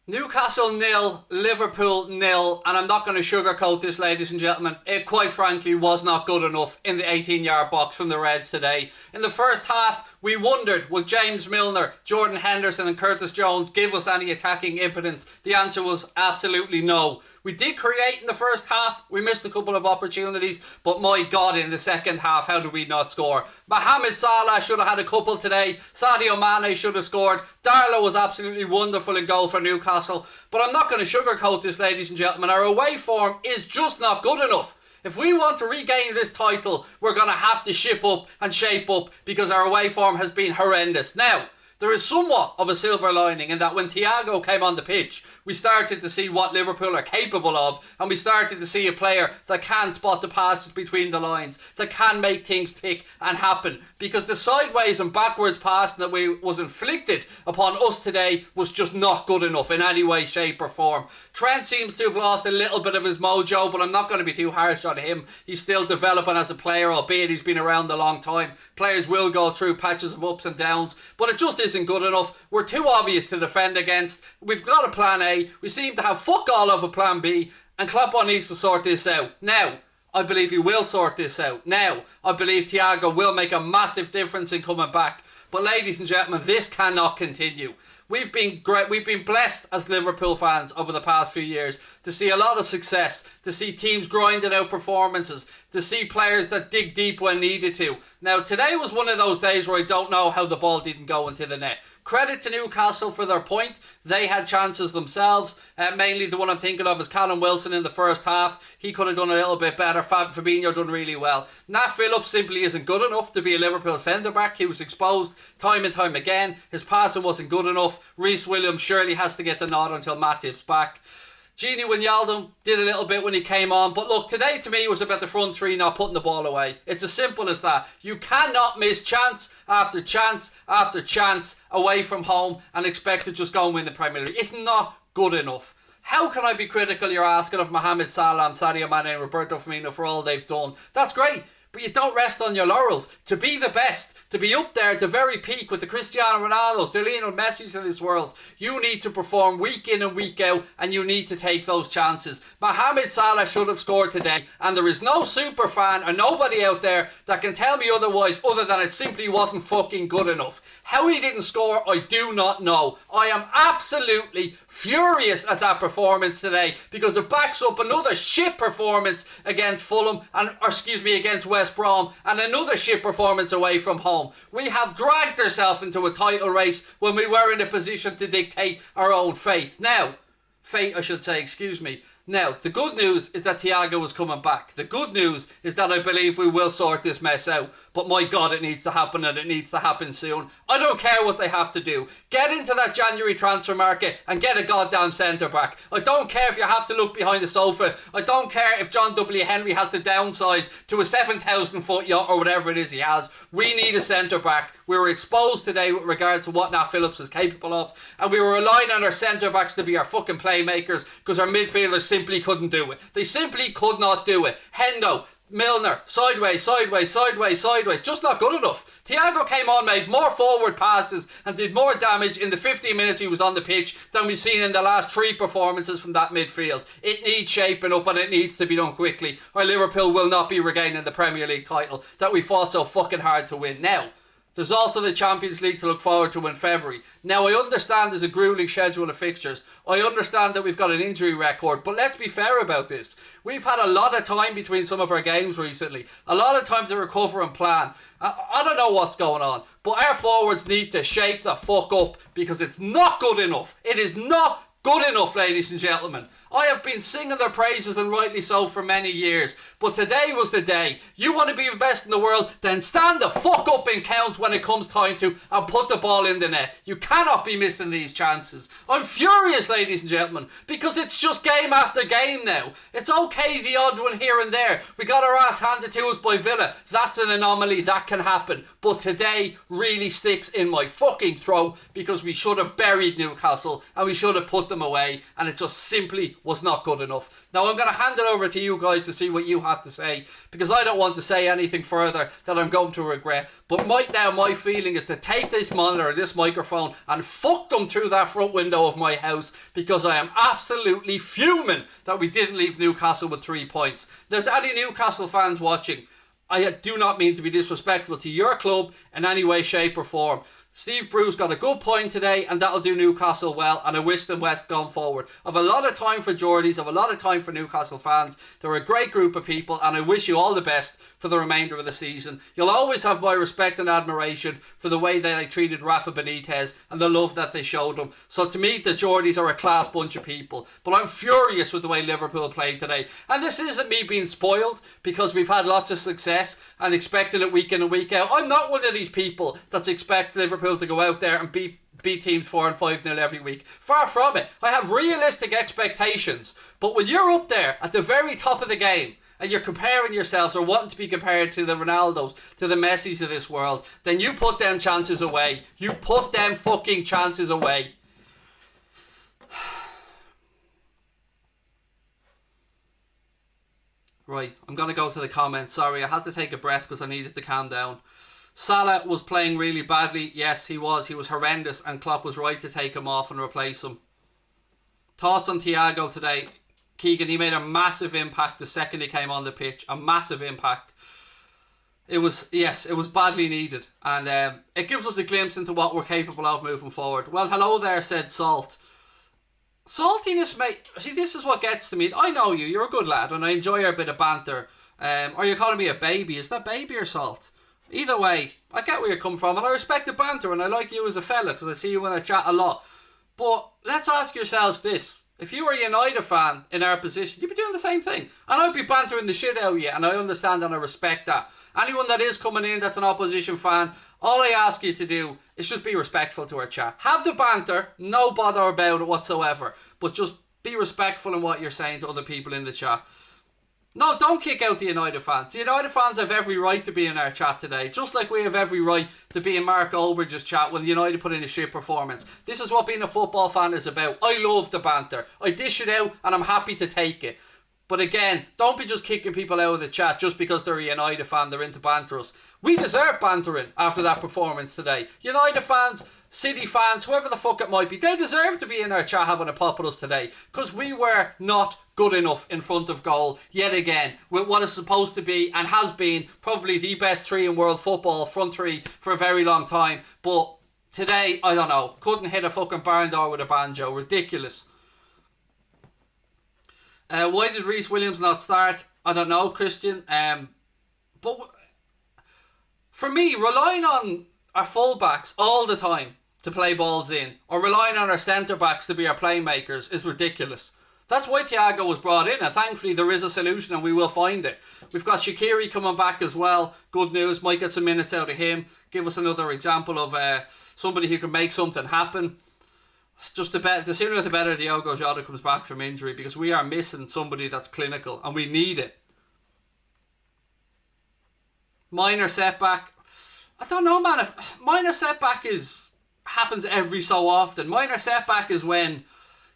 Newcastle 0, Liverpool 0, and I'm not going to sugarcoat this, ladies and gentlemen. It quite frankly was not good enough in the 18-yard box from the Reds today. In the first half, we wondered, would James Milner, Jordan Henderson and Curtis Jones give us any attacking impotence? The answer was absolutely no. We did create in the first half. We missed a couple of opportunities, but my God, in the second half, how did we not score? Mohamed Salah should have had a couple today. Sadio Mane should have scored. Darlow was absolutely wonderful in goal for Newcastle. But I'm not going to sugarcoat this, ladies and gentlemen. Our away form is just not good enough. If we want to regain this title, we're going to have to ship up and shape up because our away form has been horrendous. Now, there is somewhat of a silver lining in that when Thiago came on the pitch, we started to see what Liverpool are capable of, and we started to see a player that can spot the passes between the lines, that can make things tick and happen, because the sideways and backwards passing that was inflicted upon us today was just not good enough in any way, shape or form. Trent seems to have lost a little bit of his mojo, but I'm not going to be too harsh on him. He's still developing as a player, albeit he's been around a long time. Players will go through patches of ups and downs, but it just isn't good enough. We're too obvious to defend against. We've got a plan A. We seem to have fuck all of a plan B, and Klopp needs to sort this out. Now, I believe he will sort this out. Now, I believe Thiago will make a massive difference in coming back. But ladies and gentlemen, this cannot continue. We've been great. We've been blessed as Liverpool fans over the past few years to see a lot of success, to see teams grinding out performances, to see players that dig deep when needed to. Now, today was one of those days where I don't know how the ball didn't go into the net. Credit to Newcastle for their point. They had chances themselves. Mainly the one I'm thinking of is Callum Wilson in the first half. He could have done a little bit better. Fabinho done really well. Nat Phillips simply isn't good enough to be a Liverpool centre-back. He was exposed time and time again. His passing wasn't good enough. Reece Williams surely has to get the nod until Matip's back. Gini Wijnaldum did a little bit when he came on, but look, today to me was about the front three not putting the ball away. It's as simple as that. You cannot miss chance after chance after chance away from home and expect to just go and win the Premier League. It's not good enough. How can I be critical, you're asking, of Mohamed Salah and Sadio Mane and Roberto Firmino for all they've done? That's great, but you don't rest on your laurels. To be the best, to be up there at the very peak with the Cristiano Ronaldos, the Lionel Messis of this world, you need to perform week in and week out, and you need to take those chances. Mohamed Salah should have scored today, and there is no super fan or nobody out there that can tell me otherwise other than it simply wasn't fucking good enough. How he didn't score, I do not know. I am absolutely furious at that performance today because it backs up another shit performance against Fulham against West Brom, and another shit performance away from home. We have dragged ourselves into a title race when we were in a position to dictate our own fate. Now, Now, the good news is that Thiago is coming back. The good news is that I believe we will sort this mess out. But my God, it needs to happen, and it needs to happen soon. I don't care what they have to do. Get into that January transfer market and get a goddamn centre-back. I don't care if you have to look behind the sofa. I don't care if John W. Henry has to downsize to a 7,000-foot yacht or whatever it is he has. We need a centre-back. We were exposed today with regards to what Nat Phillips is capable of, and we were relying on our centre-backs to be our fucking playmakers because our midfielders simply couldn't do it. They simply could not do it. Hendo, Milner, sideways, just not good enough. Thiago came on, made more forward passes and did more damage in the 15 minutes he was on the pitch than we've seen in the last 3 performances from that midfield. It needs shaping up, and it needs to be done quickly, or Liverpool will not be regaining the Premier League title that we fought so fucking hard to win. Now, there's also the Champions League to look forward to in February. Now, I understand there's a gruelling schedule of fixtures. I understand that we've got an injury record, but let's be fair about this. We've had a lot of time between some of our games recently. A lot of time to recover and plan. I don't know what's going on, but our forwards need to shape the fuck up because it's not good enough. It is not good enough, ladies and gentlemen. I have been singing their praises, and rightly so, for many years. But today was the day. You want to be the best in the world, then stand the fuck up and count when it comes time to, and put the ball in the net. You cannot be missing these chances. I'm furious, ladies and gentlemen, because it's just game after game now. It's okay the odd one here and there. We got our ass handed to us by Villa. That's an anomaly. That can happen. But today really sticks in my fucking throat because we should have buried Newcastle and we should have put them them away, and it just simply was not good enough. Now I'm going to hand it over to you guys to see what you have to say, because I don't want to say anything further that I'm going to regret. But right now my feeling is to take this monitor, this microphone, and fuck them through that front window of my house, because I am absolutely fuming that we didn't leave Newcastle with 3 points. There's any Newcastle fans watching, I do not mean to be disrespectful to your club in any way, shape or form. Steve Bruce got a good point today, and that'll do Newcastle well, and I wish them West going forward. I've a lot of time for Geordies, I've a lot of time for Newcastle fans. They're a great group of people, and I wish you all the best for the remainder of the season. You'll always have my respect and admiration for the way they treated Rafa Benitez and the love that they showed him. So to me, the Geordies are a class bunch of people. But I'm furious with the way Liverpool played today. And this isn't me being spoiled because we've had lots of success and expecting it week in and week out. I'm not one of these people that expect Liverpool to go out there and beat teams 4 and 5-0 every week. Far from it. I have realistic expectations. But when you're up there at the very top of the game and you're comparing yourselves or wanting to be compared to the Ronaldos, to the Messis of this world, then you put them chances away. You put them fucking chances away. Right, I'm going to go to the comments. Sorry, I had to take a breath because I needed to calm down. Salah was playing really badly. Yes, he was. He was horrendous, and Klopp was right to take him off and replace him. Thoughts on Thiago today? Keegan, he made a massive impact the second he came on the pitch. A massive impact. It was badly needed. And it gives us a glimpse into what we're capable of moving forward. Well, hello there, said Salt. Saltiness, mate. See, this is what gets to me. I know you. You're a good lad, and I enjoy our bit of banter. Or you're calling me a baby. Is that baby or Salt? Either way, I get where you're coming from, and I respect the banter, and I like you as a fella, because I see you when I chat a lot. But let's ask yourselves this. If you were a United fan in our position, you'd be doing the same thing. And I'd be bantering the shit out of you, and I understand and I respect that. Anyone that is coming in that's an opposition fan, all I ask you to do is just be respectful to our chat. Have the banter, no bother about it whatsoever, but just be respectful in what you're saying to other people in the chat. No, don't kick out the United fans. The United fans have every right to be in our chat today, just like we have every right to be in Mark Olbridge's chat when United put in a shit performance. This is what being a football fan is about. I love the banter. I dish it out and I'm happy to take it. But again, don't be just kicking people out of the chat just because they're a United fan, they're into banter us. We deserve bantering after that performance today. United fans, City fans, whoever the fuck it might be, they deserve to be in our chat having a pop at us today, because we were not good enough in front of goal yet again with what is supposed to be and has been probably the best three in world football, front three, for a very long time. But today, I don't know, couldn't hit a fucking barn door with a banjo. Ridiculous. Why did Reece Williams not start? I don't know, Christian. But for me, relying on our fullbacks all the time to play balls in, or relying on our centre-backs to be our playmakers, is ridiculous. That's why Thiago was brought in, and thankfully there is a solution and we will find it. We've got Shaqiri coming back as well. Good news, might get some minutes out of him. Give us another example of somebody who can make something happen. Just the sooner the better Diogo Jota comes back from injury, because we are missing somebody that's clinical and we need it. Minor setback. I don't know, man. If minor setback happens every so often. Minor setback is when,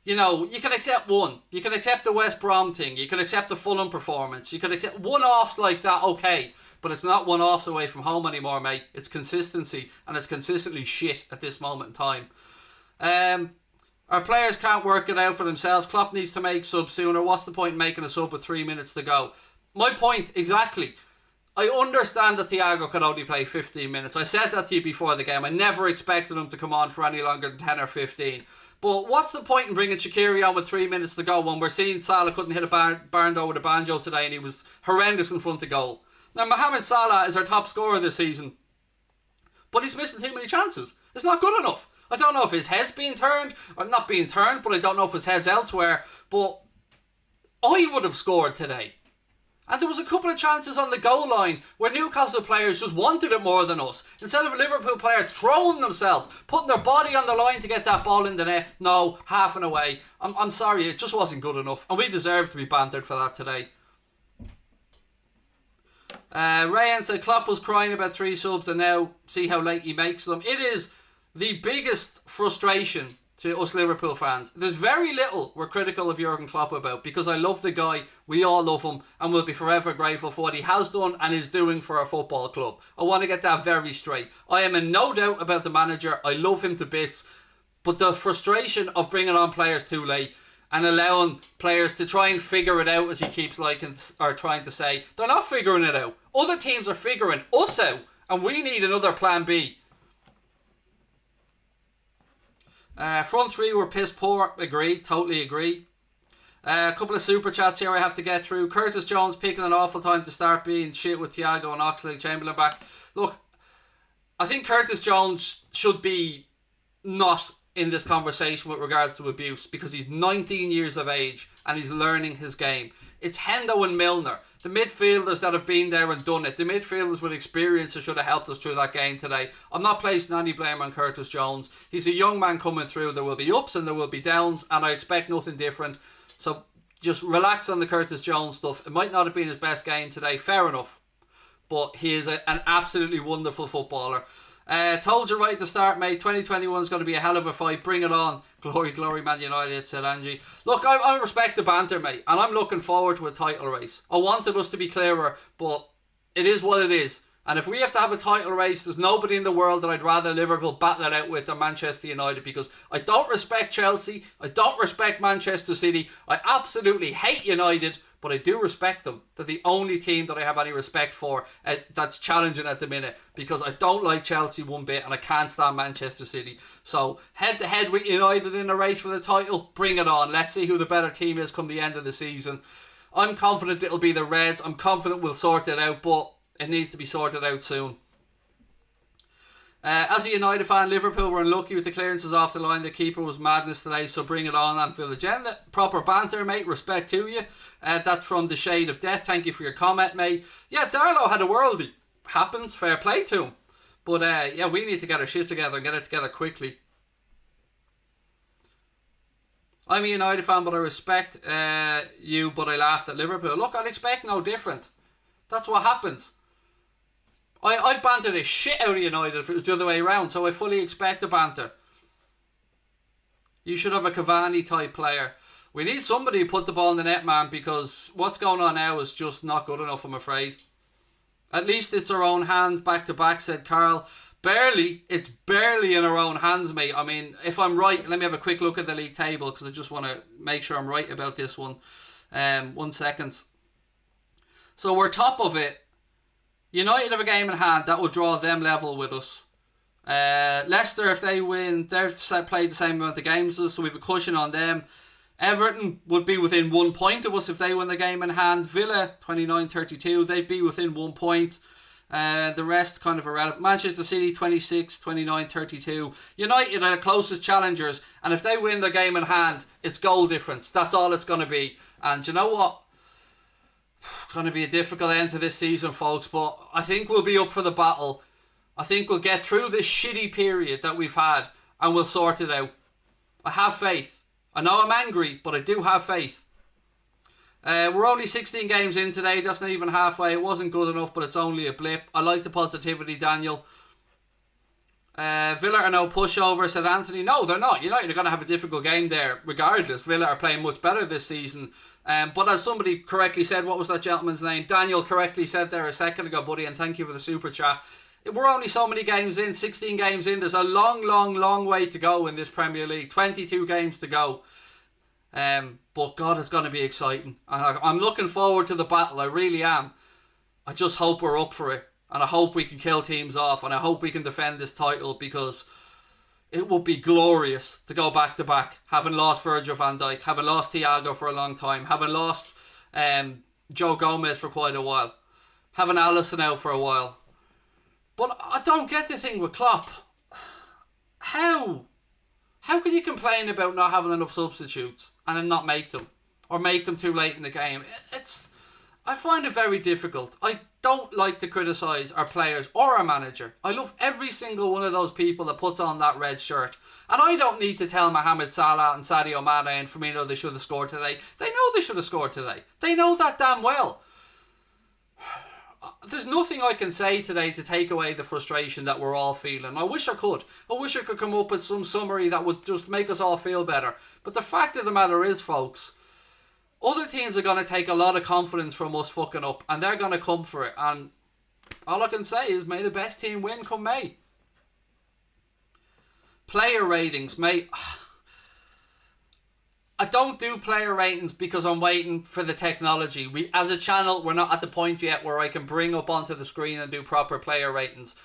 you know, you can accept one. You can accept the West Brom thing. You can accept the Fulham performance. You can accept one-offs like that, okay. But it's not one-offs away from home anymore, mate. It's consistency, and it's consistently shit at this moment in time. Our players can't work it out for themselves. Klopp needs to make subs sooner. What's the point in making a sub with 3 minutes to go? My point, exactly. I understand that Thiago could only play 15 minutes. I said that to you before the game. I never expected him to come on for any longer than 10 or 15. But what's the point in bringing Shaqiri on with 3 minutes to go when we're seeing Salah couldn't hit a barn door with a banjo today and he was horrendous in front of goal? Now, Mohamed Salah is our top scorer this season, but he's missing too many chances. It's not good enough. I don't know if his head's being turned, or not being turned, but I don't know if his head's elsewhere. But I would have scored today. And there was a couple of chances on the goal line where Newcastle players just wanted it more than us. Instead of a Liverpool player throwing themselves, putting their body on the line to get that ball in the net, no, half and away. I'm sorry, it just wasn't good enough. And we deserve to be bantered for that today. Rayan said Klopp was crying about 3 subs and now see how late he makes them. It is the biggest frustration to us Liverpool fans. There's very little we're critical of Jurgen Klopp about, because I love the guy, we all love him, and we'll be forever grateful for what he has done and is doing for our football club. I want to get that very straight. I am in no doubt about the manager. I love him to bits, but the frustration of bringing on players too late and allowing players to try and figure it out, as he keeps trying to say, they're not figuring it out. Other teams are figuring us out, and we need another plan B. Front three were piss poor. Agree, totally agree. A couple of super chats here I have to get through. Curtis Jones picking an awful time to start being shit with Thiago and Oxlade-Chamberlain back. Look, I think Curtis Jones should be not in this conversation with regards to abuse, because he's 19 years of age and he's learning his game. It's Hendo and Milner, the midfielders that have been there and done it, the midfielders with experience that should have helped us through that game today. I'm not placing any blame on Curtis Jones. He's a young man coming through. There will be ups and there will be downs, and I expect nothing different. So just relax on the Curtis Jones stuff. It might not have been his best game today, fair enough, but he is an absolutely wonderful footballer. Told you right at the start, mate. 2021 is going to be a hell of a fight. Bring it on. Glory, glory, Man United, said Angie. Look, I respect the banter, mate, and I'm looking forward to a title race. I wanted us to be clearer, but it is what it is. And if we have to have a title race, there's nobody in the world that I'd rather Liverpool battle it out with than Manchester United, because I don't respect Chelsea, I don't respect Manchester City, I absolutely hate United, but I do respect them. They're the only team that I have any respect for that's challenging at the minute, because I don't like Chelsea one bit and I can't stand Manchester City. So head to head with United in a race for the title, bring it on. Let's see who the better team is come the end of the season. I'm confident it'll be the Reds. I'm confident we'll sort it out, but it needs to be sorted out soon. As a United fan, Liverpool were unlucky with the clearances off the line. The keeper was madness today, so bring it on, Anfield agenda. Proper banter, mate. Respect to you. That's from the Shade of Death. Thank you for your comment, mate. Yeah, Darlow had a worldie. Happens. Fair play to him. But yeah, we need to get our shit together and get it together quickly. I'm a United fan, but I respect you, but I laughed at Liverpool. Look, I'd expect no different. That's what happens. I'd banter the shit out of United if it was the other way around, so I fully expect a banter. You should have a Cavani type player. We need somebody to put the ball in the net, man, because what's going on now is just not good enough, I'm afraid. At least it's our own hands back to back, said Carl. Barely. It's barely in our own hands, mate. I mean, if I'm right, let me have a quick look at the league table, because I just want to make sure I'm right about this one. 1 second. So we're top of it. United have a game in hand that will draw them level with us. Leicester, if they win, they've played the same amount of games as us, so we have a cushion on them. Everton would be within 1 point of us if they win the game in hand. Villa, 29-32, they'd be within 1 point. The rest kind of irrelevant. Manchester City, 26, 29-32. United are the closest challengers, and if they win the game in hand, it's goal difference. That's all it's going to be. And you know what? It's going to be a difficult end to this season, folks, but I think we'll be up for the battle. I think we'll get through this shitty period that we've had and we'll sort it out. I have faith. I know I'm angry, but I do have faith. We're only 16 games in today. That's not even halfway. It wasn't good enough, but it's only a blip. I like the positivity, Daniel. Villa are no pushover, said Anthony. No, they're not. United are going to have a difficult game there regardless. Villa are playing much better this season. But as somebody correctly said, what was that gentleman's name? Daniel correctly said there a second ago, buddy, and thank you for the super chat. We're only so many games in, 16 games in. There's a long, long, long way to go in this Premier League. 22 games to go. But God, it's going to be exciting. I'm looking forward to the battle. I really am. I just hope we're up for it. And I hope we can kill teams off. And I hope we can defend this title, because it would be glorious to go back to back. Having lost Virgil van Dijk. Having lost Thiago for a long time. Having lost Joe Gomez for quite a while. Having Alisson out for a while. But I don't get the thing with Klopp. How can you complain about not having enough substitutes and then not make them? Or make them too late in the game? I find it very difficult. I don't like to criticise our players or our manager. I love every single one of those people that puts on that red shirt. And I don't need to tell Mohamed Salah and Sadio Mane and Firmino they should have scored today. They know they should have scored today. They know that damn well. there's nothing I can say today to take away the frustration that we're all feeling. I wish I could. I wish I could come up with some summary that would just make us all feel better. But the fact of the matter is, folks, other teams are going to take a lot of confidence from us fucking up, and they're going to come for it. And all I can say is, may the best team win come May. Player ratings, mate. I don't do player ratings because I'm waiting for the technology. We, as a channel, we're not at the point yet where I can bring up onto the screen and do proper player ratings.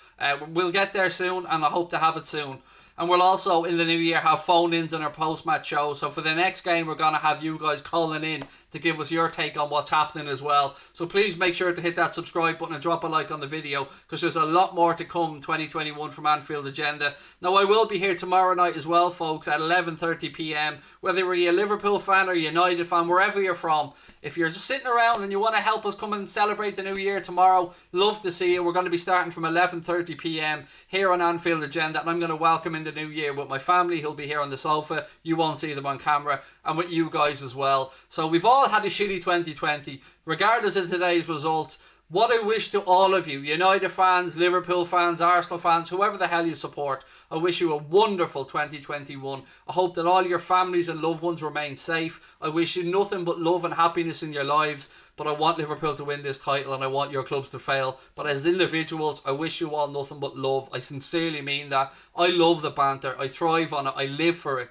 We'll get there soon, and I hope to have it soon. And we'll also, in the new year, have phone-ins in our post-match show. So for the next game, we're going to have you guys calling in to give us your take on what's happening as well. So please make sure to hit that subscribe button and drop a like on the video, because there's a lot more to come 2021 from Anfield Agenda. Now, I will be here tomorrow night as well, folks, at 11:30 p.m. Whether you're a Liverpool fan or a United fan, wherever you're from, if you're just sitting around and you want to help us come and celebrate the new year tomorrow, love to see you. We're going to be starting from 11:30 p.m. here on Anfield Agenda, and I'm going to welcome in the new year with my family. Who'll be here on the sofa. You won't see them on camera, and with you guys as well. So we've all had a shitty 2020. Regardless of today's result, what I wish to all of you, United fans, Liverpool fans, Arsenal fans, whoever the hell you support, I wish you a wonderful 2021. I hope that all your families and loved ones remain safe. I wish you nothing but love and happiness in your lives. But I want Liverpool to win this title, and I want your clubs to fail. But as individuals, I wish you all nothing but love. I sincerely mean that. I love the banter. I thrive on it. I live for it.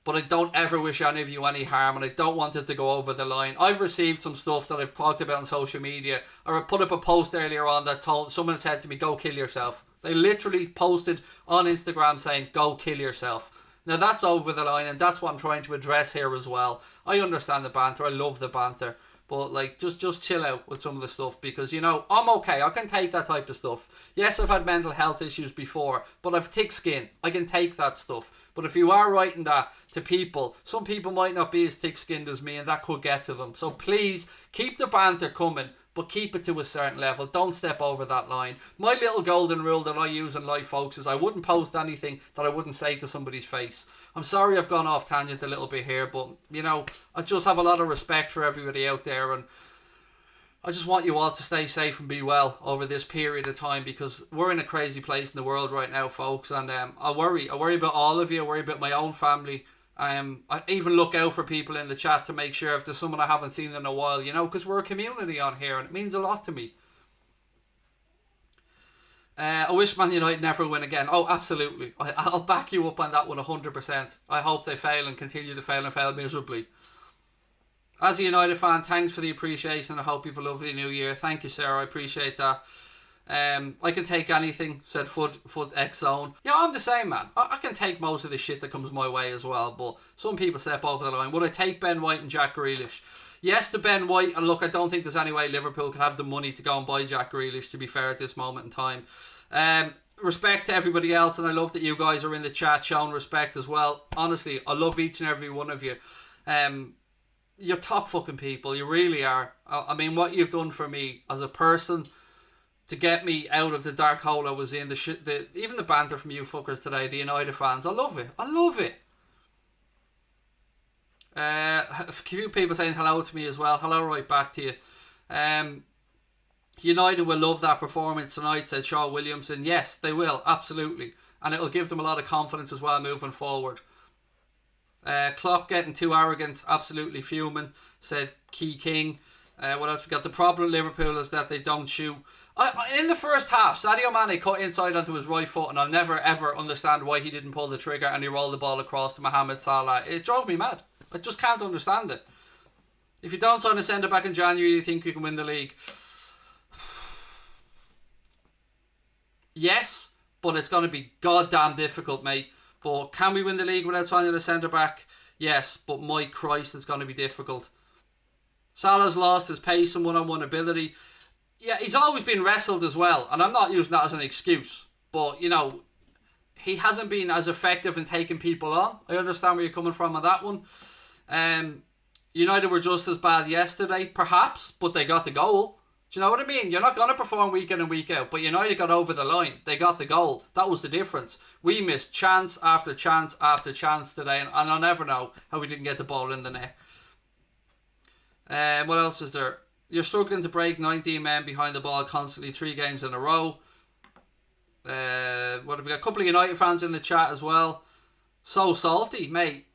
But I don't ever wish any of you any harm, and I don't want it to go over the line. I've received some stuff that I've talked about on social media, or I put up a post earlier on that told someone said to me, go kill yourself. They literally posted on Instagram saying, go kill yourself. Now that's over the line, and that's what I'm trying to address here as well. I understand the banter. I love the banter. But like, just chill out with some of the stuff, because, you know, I'm okay. I can take that type of stuff. Yes, I've had mental health issues before, but I've thick skin. I can take that stuff. But if you are writing that to people, some people might not be as thick-skinned as me, and that could get to them. So please, keep the banter coming, but keep it to a certain level. Don't step over that line. My little golden rule that I use in life, folks, is I wouldn't post anything that I wouldn't say to somebody's face. I'm sorry I've gone off tangent a little bit here, but, you know, I just have a lot of respect for everybody out there, and I just want you all to stay safe and be well over this period of time, because we're in a crazy place in the world right now, folks, and I worry about all of you. I worry about my own family. I even look out for people in the chat to make sure if there's someone I haven't seen in a while, you know, because we're a community on here, and it means a lot to me. I wish Man United never win again. Oh, absolutely. I'll back you up on that one 100%. I hope they fail and continue to fail and fail miserably. As a United fan, thanks for the appreciation. I hope you have a lovely new year. Thank you, Sarah. I appreciate that. I can take anything, said Foot X Zone. Yeah, I'm the same, man. I can take most of the shit that comes my way as well, but some people step over the line. Would I take Ben White and Jack Grealish? Yes to Ben White, and look, I don't think there's any way Liverpool could have the money to go and buy Jack Grealish, to be fair, at this moment in time. Respect to everybody else, and I love that you guys are in the chat showing respect as well. Honestly, I love each and every one of you. You're top fucking people, you really are. I mean, what you've done for me as a person to get me out of the dark hole I was in, even the banter from you fuckers today, the United fans, I love it. I love it. A few people saying hello to me as well. Hello right back to you. United will love that performance tonight, said Shaw Williamson. Yes, they will, absolutely. And it'll give them a lot of confidence as well moving forward. Klopp getting too arrogant, absolutely fuming, said Key King. What else we got? The problem with Liverpool is that they don't shoot. In the first half, Sadio Mane cut inside onto his right foot, and I'll never ever understand why he didn't pull the trigger and he rolled the ball across to Mohamed Salah. It drove me mad. I just can't understand it. If you don't sign a centre back in January, you think you can win the league? Yes, but it's going to be goddamn difficult, mate. But can we win the league without signing a centre back? Yes, but my Christ, it's going to be difficult. Salah's lost his pace and one-on-one ability. Yeah, he's always been wrestled as well, and I'm not using that as an excuse. But, you know, he hasn't been as effective in taking people on. I understand where you're coming from on that one. United were just as bad yesterday, perhaps, but they got the goal. Do you know what I mean? You're not going to perform week in and week out, but United got over the line. They got the goal. That was the difference. We missed chance after chance after chance today, and I'll never know how we didn't get the ball in the net. What else is there? You're struggling to break 19 men behind the ball constantly 3 games in a row. What have we got? A couple of United fans in the chat as well. So salty, mate.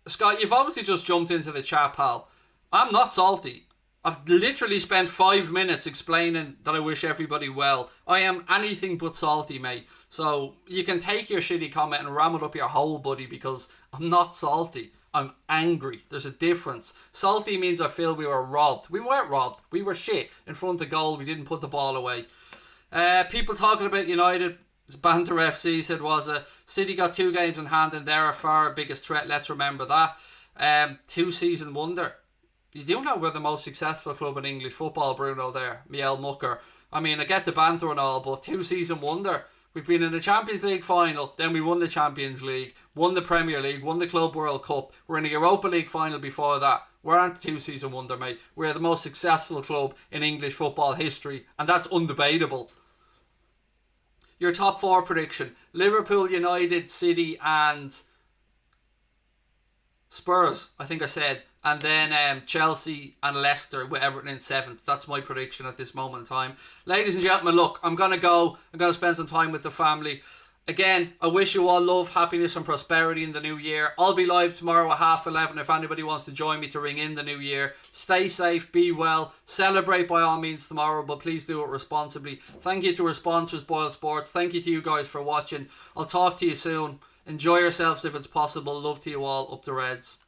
Scott, you've obviously just jumped into the chat, pal. I'm not salty. I've literally spent 5 minutes explaining that I wish everybody well. I am anything but salty, mate. So you can take your shitty comment and ram it up your hole, buddy, because I'm not salty. I'm angry. There's a difference. Salty means I feel we were robbed. We weren't robbed. We were shit in front of goal. We didn't put the ball away. People talking about United, Banter FC said was City got 2 games in hand and they're our far biggest threat. Let's remember that. 2-season wonder. You do know we're the most successful club in English football, Bruno, there. Miel Mucker. I mean, I get the banter and all, but 2-season wonder. We've been in the Champions League final, then we won the Champions League, won the Premier League, won the Club World Cup. We're in the Europa League final before that. We aren't a 2-season wonder, mate. We're the most successful club in English football history, and that's undebatable. Your top 4 prediction: Liverpool, United, City and Spurs, I think I said. And then Chelsea and Leicester with Everton in 7th. That's my prediction at this moment in time. Ladies and gentlemen, look, I'm going to go. I'm going to spend some time with the family. Again, I wish you all love, happiness and prosperity in the new year. I'll be live tomorrow at 11:30 if anybody wants to join me to ring in the new year. Stay safe, be well, celebrate by all means tomorrow, but please do it responsibly. Thank you to our sponsors, Boyle Sports. Thank you to you guys for watching. I'll talk to you soon. Enjoy yourselves if it's possible. Love to you all. Up the Reds.